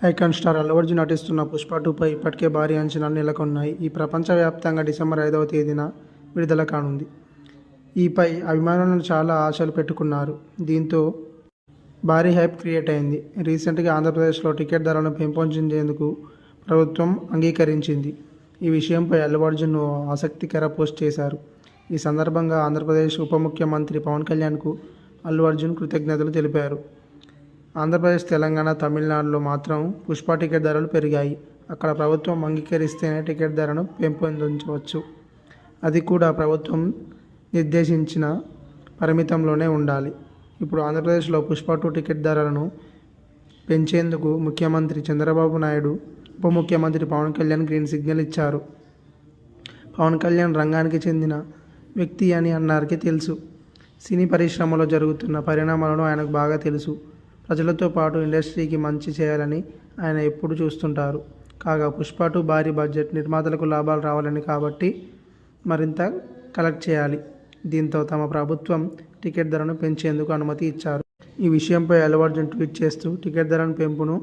Icon star Allu Arjun నటిస్తున్న పుష్ప 2పై ఇప్పటికే భారీ అంచనాలు నెలకొన్నాయి. ఈ ప్రపంచవ్యాప్తంగా డిసెంబర్ 5వ తేదీన విడుదల కానుంది. ఈపై అభిమానులను చాలా ఆశలు పెట్టుకున్నారు. దీంతో భారీ హైప్ క్రియేట్ అయింది. రీసెంట్గా ఆంధ్రప్రదేశ్లో టికెట్ ధరలను పెంపొందించేందుకు ప్రభుత్వం అంగీకరించింది. ఈ విషయంపై అల్లు అర్జున్ ఓ ఆసక్తికర పోస్ట్ చేశారు. ఈ సందర్భంగా ఆంధ్రప్రదేశ్ ఉప ముఖ్యమంత్రి పవన్ కళ్యాణ్కు అల్లు అర్జున్ కృతజ్ఞతలు తెలిపారు. ఆంధ్రప్రదేశ్, తెలంగాణ, తమిళనాడులో మాత్రం పుష్ప టికెట్ ధరలు పెరిగాయి. అక్కడ ప్రభుత్వం అంగీకరిస్తేనే టికెట్ ధరను పెంపొందించవచ్చు. అది కూడా ప్రభుత్వం నిర్దేశించిన పరిమితంలోనే ఉండాలి. ఇప్పుడు ఆంధ్రప్రదేశ్లో పుష్ప 2 టికెట్ ధరలను పెంచేందుకు ముఖ్యమంత్రి చంద్రబాబు నాయుడు, ఉప ముఖ్యమంత్రి పవన్ కళ్యాణ్ గ్రీన్ సిగ్నల్ ఇచ్చారు. పవన్ కళ్యాణ్ రంగానికి చెందిన వ్యక్తి అని అందరికీ తెలుసు. సినీ పరిశ్రమలో జరుగుతున్న పరిణామాలను ఆయనకు బాగా తెలుసు. ప్రజలతో పాటు ఇండస్ట్రీకి మంచి చేయాలని ఆయన ఎప్పుడూ చూస్తుంటారు. కాగా పుష్ప 2 భారీ బడ్జెట్, నిర్మాతలకు లాభాలు రావాలని కాబట్టి మరింత కలెక్ట్ చేయాలి. దీంతో తమ ప్రభుత్వం టికెట్ ధరను పెంచేందుకు అనుమతి ఇచ్చారు. ఈ విషయంపై అల్లు అర్జున్ ట్వీట్ చేస్తూ టికెట్ ధరల పెంపును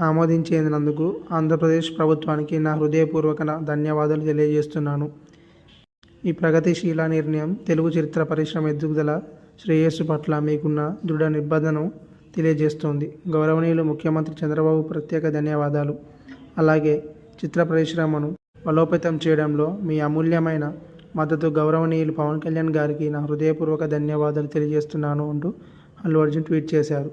ఆమోదించేందుకు ఆంధ్రప్రదేశ్ ప్రభుత్వానికి నా హృదయపూర్వక ధన్యవాదాలు తెలియజేస్తున్నాను. ఈ ప్రగతిశీల నిర్ణయం తెలుగు చరిత్ర పరిశ్రమ ఎదుగుదల, శ్రేయస్సు పట్ల మీకున్న దృఢ నిబద్ధతను తెలియజేస్తోంది. గౌరవనీయులు ముఖ్యమంత్రి చంద్రబాబు ప్రత్యేక ధన్యవాదాలు. అలాగే చిత్ర పరిశ్రమను బలోపేతం చేయడంలో మీ అమూల్యమైన మద్దతు గౌరవనీయులు పవన్ కళ్యాణ్ గారికి నా హృదయపూర్వక ధన్యవాదాలు తెలియజేస్తున్నాను అంటూ అల్లు అర్జున్ ట్వీట్ చేశారు.